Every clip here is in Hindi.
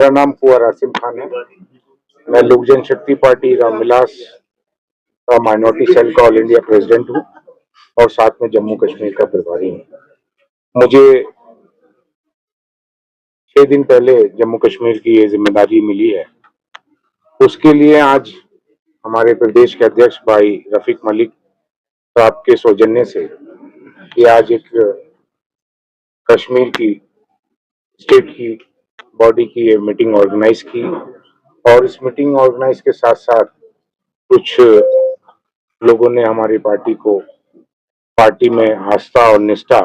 मेरा नाम कुंवर आसिम खान है। मैं लोक जनशक्ति पार्टी रामविलास का माइनॉरिटी सेल का ऑल इंडिया प्रेसिडेंट हूँ और साथ में जम्मू कश्मीर का प्रभारी हूँ। मुझे 6 दिन पहले जम्मू कश्मीर की ये जिम्मेदारी मिली है। उसके लिए आज हमारे प्रदेश के अध्यक्ष भाई रफीक मलिक साहब के सौजन्य से ये आज एक कश्मीर की स्टेट की बॉडी की ये मीटिंग ऑर्गेनाइज की और इस मीटिंग ऑर्गेनाइज के साथ साथ कुछ लोगों ने हमारी पार्टी में आस्था और निष्ठा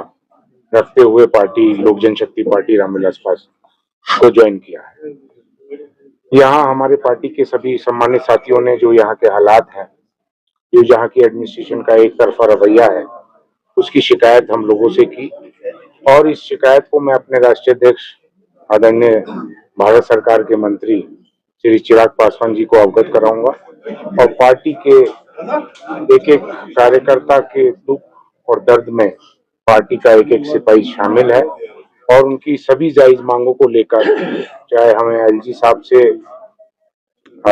रखते हुए पार्टी लोक जनशक्ति पार्टी रामविलास पासवान को ज्वाइन किया है। यहाँ हमारे पार्टी के सभी सम्मानित साथियों ने जो यहाँ के हालात हैं, जो यहाँ की एडमिनिस्ट्रेशन का एक तरफा रवैया है, उसकी शिकायत हम लोगों से की और इस शिकायत को मैं अपने राष्ट्रीय अध्यक्ष आदरणीय भारत सरकार के मंत्री श्री चिराग पासवान जी को अवगत कराऊंगा और पार्टी के एक एक कार्यकर्ता के दुख और दर्द में पार्टी का एक एक सिपाही शामिल है और उनकी सभी जायज मांगों को लेकर चाहे हमें एलजी साहब से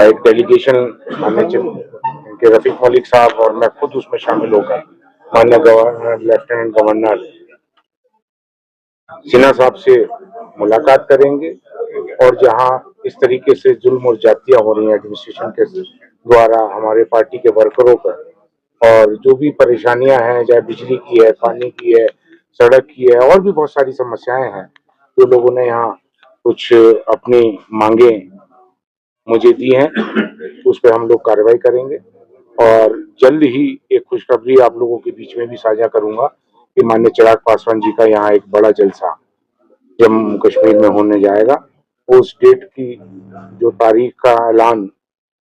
एक डेलीगेशन माननीय उनके रफीक मलिक साहब और मैं खुद उसमें शामिल होकर माननीय गवर्नर लेफ्टिनेंट गवर्नर सिन्हा साहब से मुलाकात करेंगे और जहां इस तरीके से जुल्म और जातियां हो रही हैं एडमिनिस्ट्रेशन के द्वारा हमारे पार्टी के वर्करों पर और जो भी परेशानियां हैं, चाहे बिजली की है, पानी की है, सड़क की है और भी बहुत सारी समस्याएं हैं, जो लोगों ने यहाँ कुछ अपनी मांगे मुझे दी हैं, उस पर हम लोग कार्रवाई करेंगे और जल्द ही एक खुशखबरी आप लोगों के बीच में भी साझा करूंगा कि माननीय चिराग पासवान जी का यहाँ एक बड़ा जलसा जम्मू कश्मीर में होने जाएगा। उस डेट की जो तारीख का ऐलान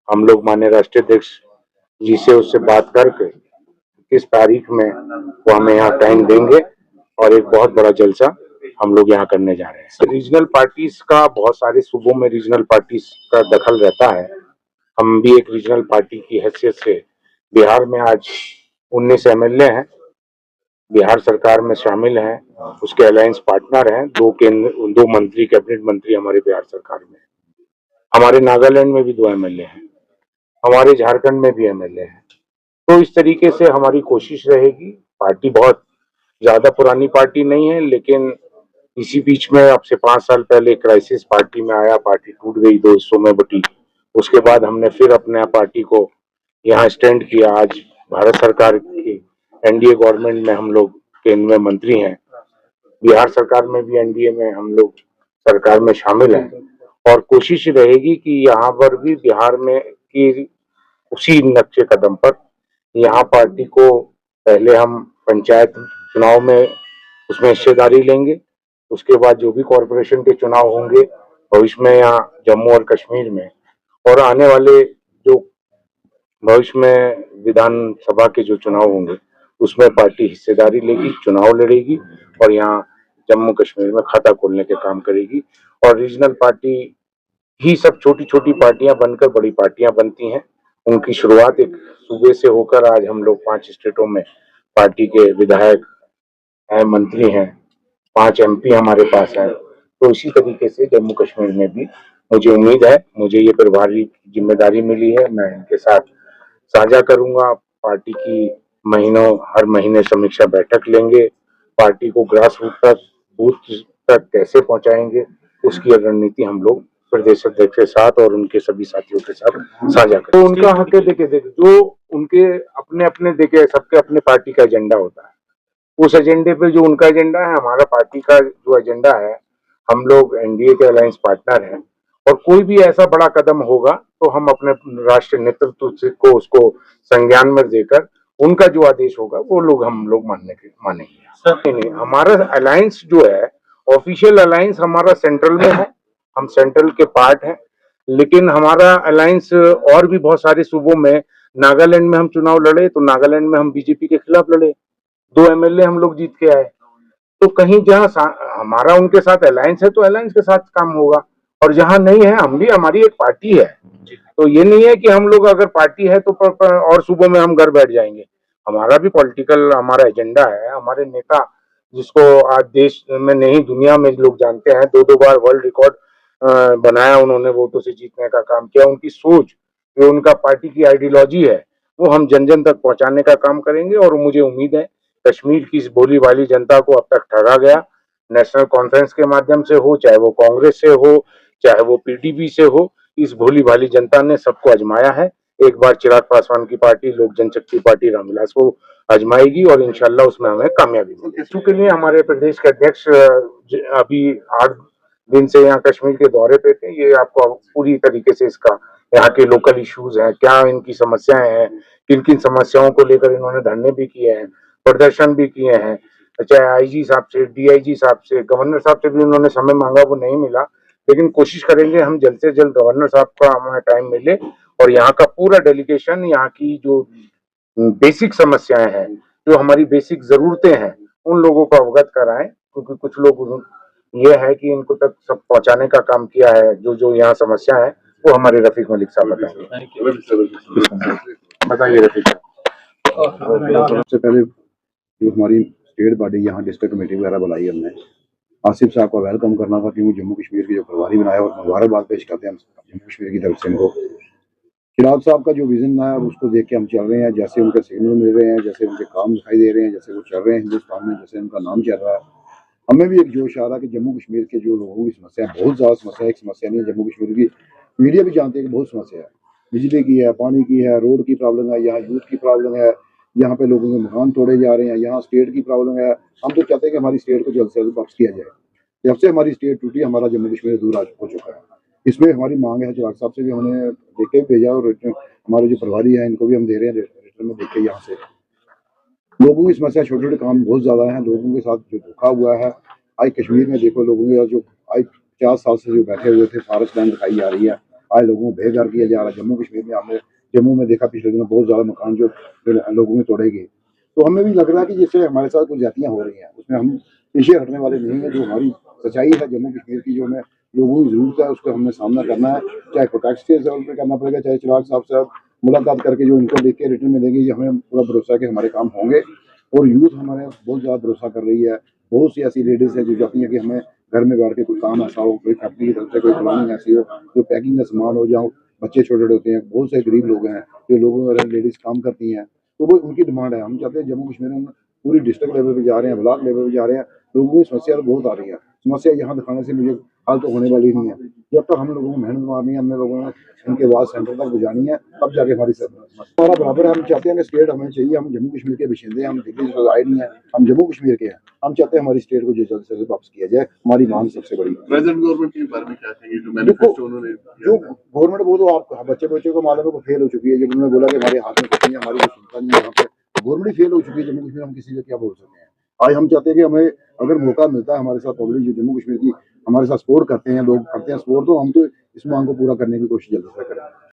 हम लोग माननीय राष्ट्रीय अध्यक्ष जी से उससे बात करके किस तारीख में वो हमें यहाँ टाइम देंगे और एक बहुत बड़ा जलसा हम लोग यहाँ करने जा रहे हैं। रीजनल पार्टीज का बहुत सारे सूबों में रीजनल पार्टीज का दखल रहता है। हम भी एक रीजनल पार्टी की हैसियत से बिहार में आज 19 एमएलए हैं, बिहार सरकार में शामिल हैं, उसके अलायंस पार्टनर हैं, दो मंत्री कैबिनेट मंत्री हमारे बिहार सरकार में, हमारे नागालैंड में भी 2 एमएलए हैं, हमारे झारखंड में भी एमएलए हैं। तो इस तरीके से हमारी कोशिश रहेगी। पार्टी बहुत ज्यादा पुरानी पार्टी नहीं है, लेकिन इसी बीच में अब से 5 साल पहले क्राइसिस पार्टी में आया, पार्टी टूट गई, 2 हिस्सों में बटी। उसके बाद हमने फिर अपने पार्टी को यहाँ स्टैंड किया। आज भारत सरकार की एनडीए गवर्नमेंट में हम लोग केंद्र में मंत्री हैं, बिहार सरकार में भी एनडीए में हम लोग सरकार में शामिल हैं और कोशिश रहेगी कि यहाँ पर भी बिहार में की उसी नक्शे कदम पर यहाँ पार्टी को पहले हम पंचायत चुनाव में उसमें हिस्सेदारी लेंगे, उसके बाद जो भी कॉरपोरेशन के चुनाव होंगे भविष्य में यहाँ जम्मू और कश्मीर में और आने वाले जो भविष्य में विधानसभा के जो चुनाव होंगे उसमें पार्टी हिस्सेदारी लेगी, चुनाव लड़ेगी और यहाँ जम्मू कश्मीर में खाता खोलने के काम करेगी और रीजनल पार्टी ही सब छोटी छोटी पार्टियां बनकर बड़ी पार्टियां बनती हैं। उनकी शुरुआत एक सूबे से होकर आज हम लोग 5 स्टेटों में पार्टी के विधायक हैं, मंत्री हैं, 5 एमपी हमारे पास है। तो इसी तरीके से जम्मू कश्मीर में भी मुझे उम्मीद है, मुझे ये प्रभारी जिम्मेदारी मिली है, मैं इनके साथ साझा करूंगा। पार्टी की हर महीने समीक्षा बैठक लेंगे, पार्टी को ग्रास रूट तक बूथ तक कैसे पहुंचाएंगे उसकी रणनीति हम लोग प्रदेश अध्यक्ष के साथ और उनके सभी साथियों के साथ साझा करें। तो उनका हक है, देखे जो उनके अपने अपने सबके अपने पार्टी का एजेंडा होता है, उस एजेंडे पे जो उनका एजेंडा है, हमारा पार्टी का जो एजेंडा है, हम लोग एनडीए के अलायंस पार्टनर हैं और कोई भी ऐसा बड़ा कदम होगा तो हम अपने राष्ट्रीय नेतृत्व को उसको संज्ञान में देकर उनका जो आदेश होगा वो लोग हम लोग मानेंगे। नहीं, हमारा अलायंस जो है ऑफिशियल अलायंस हमारा सेंट्रल में है, हम सेंट्रल के पार्ट हैं, लेकिन हमारा अलायंस और भी बहुत सारे सूबों में, नागालैंड में हम चुनाव लड़े तो नागालैंड में हम बीजेपी के खिलाफ लड़े, 2 एमएलए हम लोग जीत के आए। तो कहीं जहां हमारा उनके साथ अलायंस है तो अलायंस के साथ काम होगा और जहां नहीं है, हम भी, हमारी एक पार्टी है। तो ये नहीं है कि हम लोग अगर पार्टी है तो और सूबों में हम घर बैठ जाएंगे। हमारा भी पॉलिटिकल हमारा एजेंडा है। हमारे नेता जिसको आज देश में नहीं दुनिया में लोग जानते हैं, 2 बार वर्ल्ड रिकॉर्ड बनाया, उन्होंने वोटों से जीतने का काम किया। उनकी सोच, जो उनका पार्टी की आइडियोलॉजी है, वो हम जन जन तक पहुंचाने का काम करेंगे। और मुझे उम्मीद है कश्मीर की इस भोली भाली जनता को अब तक ठगा गया, नेशनल कॉन्फ्रेंस के माध्यम से हो, चाहे वो कांग्रेस से हो, चाहे वो पीडीपी से हो, इस भोली भाली जनता ने सबको आजमाया है। एक बार चिराग पासवान की पार्टी लोक जनशक्ति पार्टी रामविलास को आजमाएगी और इंशाल्लाह उसमें हमें कामयाबी मिलेगी। इसके लिए हमारे प्रदेश के अध्यक्ष अभी 8 दिन से यहाँ कश्मीर के दौरे पे थे। ये आपको पूरी तरीके से इसका यहाँ के लोकल इश्यूज हैं, क्या इनकी समस्याएं हैं, किन किन समस्याओं को लेकर इन्होंने धरने भी किए हैं, प्रदर्शन भी किए हैं, चाहे आईजी साहब से, डीआईजी साहब से, गवर्नर साहब से भी उन्होंने समय मांगा, वो नहीं मिला। लेकिन कोशिश करेंगे हम जल्द से जल्द गवर्नर साहब का हमें टाइम मिले और यहाँ का पूरा डेलीगेशन, यहाँ की जो बेसिक समस्याएं हैं, जो हमारी बेसिक जरूरतें हैं, उन लोगों को अवगत कराएं। क्योंकि कुछ लोग ये है कि इनको तक सब पहुंचाने का काम किया है। जो जो यहाँ समस्या है वो हमारे रफीक मलिक साहब बताइए रफीक साहब। सबसे पहले जो हमारी स्टेट बॉडी यहाँ डिस्ट्रिक्ट कमेटी वगैरह बुलाई हमने, आसिफ साहब को वेलकम करना था, क्योंकि जम्मू कश्मीर के जो प्रभारी बनाया और मुबारकबाद पेश करते हैं जम्मू कश्मीर की तरफ से इनको। चिराग साहब का जो विजन है उसको देख के हम चल रहे हैं, जैसे उनके सिग्नल मिल रहे हैं, जैसे उनके काम दिखाई दे रहे हैं, जैसे वो चल रहे हैं हिंदुस्तान में, जैसे उनका नाम चल रहा है, हमें भी एक जोश आ रहा है कि जम्मू कश्मीर के जो लोगों की समस्या है, बहुत ज़्यादा समस्या है, एक समस्या नहीं है जम्मू कश्मीर की, मीडिया भी जानते हैं कि बहुत समस्या है, बिजली की है, पानी की है, रोड की प्रॉब्लम है, यहाँ यूथ की प्रॉब्लम है, यहाँ पे लोगों के मकान तोड़े जा रहे हैं, यहाँ स्टेट की प्रॉब्लम है। हम तो चाहते हैं कि हमारी स्टेट को जल्द से जल्द वापस किया जाए। जब से हमारी स्टेट टूटी, हमारा जम्मू कश्मीर दूर हो चुका है। इसमें हमारी मांग है, चिराग साहब से भी हमने देख के भेजा और हमारे जो प्रभारी है इनको भी हम दे रहे हैं रिटर्न में देख के। यहाँ से लोगों की समस्या, छोटे छोटे काम बहुत ज्यादा है, लोगों के साथ जो धोखा हुआ है। आज कश्मीर में देखो, लोगों के जो आज 50 साल से जो बैठे हुए थे, फॉरेस्ट लैंड दिखाई जा रही है, आज लोगों को बेघर किया जा रहा है। जम्मू कश्मीर में हमने जम्मू में देखा पिछले दिनों बहुत ज्यादा मकान जो लोगों में तोड़े गए। तो हमें भी लग रहा है कि जैसे हमारे साथ कुछ जातियां हो रही हैं, उसमें हम पीछे हटने वाले नहीं है। जो हमारी सच्चाई है जम्मू कश्मीर की, जो हमें लोगों की जरूरत है, उसका हमने सामना करना है, चाहे प्रोटेक्ट के लेवल पे करना पड़ेगा, चाहे चिराग साहब से मुलाकात करके जो उनको देख के रिटर्न में देंगे, ये हमें पूरा भरोसा है कि हमारे काम होंगे। और यूथ हमारे बहुत ज़्यादा भरोसा कर रही है। बहुत सी ऐसी लेडीज़ है जो चाहती हैं कि हमें घर में बैठ के कोई काम ऐसा हो, कोई फैक्ट्री की तरफ से कोई प्लानिंग ऐसी हो, जो पैकिंग का सामान हो, जहाँ बच्चे छोटे छोटे होते हैं, बहुत से गरीब लोग हैं जो लोगों में लेडीज़ काम करती हैं, तो वो उनकी डिमांड है। हम चाहते हैं जम्मू कश्मीर में पूरी डिस्ट्रिक्ट लेवल पे जा रहे हैं, ब्लॉक लेवल पे जा रहे हैं, लोगों की समस्या तो बहुत आ रही है। समस्या यहाँ दिखाने से मुझे हल तो होने वाली नहीं है। जब तक हम लोगों को मेहनत मारनी है, हमने लोगों ने इनके आवाज सेंटर तक बुझानी है, तब जाके हमारी हमारा बराबर है। हम चाहते हैं कि स्टेट हमें चाहिए, हम जम्मू कश्मीर के बाशिंदे हैं, हम दिल्ली से आए नहीं है, हम जम्मू कश्मीर के हैं। हम चाहते हैं हमारी स्टेट को जल्द से जल्द वापस किया जाए, हमारी मांग सबसे बड़ी। प्रेजेंट गवर्नमेंट के बारे में क्या कहेंगे, जो मैनिफेस्टो उन्होंने जो गवर्नमेंट, वो तो आप बच्चे को मालूम है, वो फेल हो चुकी है। जब उन्होंने बोला कि हमारे हाथ में कुछ नहीं है, हमारी कोई सुनता नहीं है, यहाँ पे गवर्नमेंट फेल हो चुकी है जम्मू कश्मीर। हम किसी से क्या बोल सकते हैं। आज हम चाहते हैं कि हमें अगर मौका मिलता है, हमारे साथ पब्लिक जो जम्मू कश्मीर की हमारे साथ सपोर्ट करते हैं, लोग करते हैं सपोर्ट, तो हम तो इस मांग को पूरा करने की कोशिश जल्द से करें।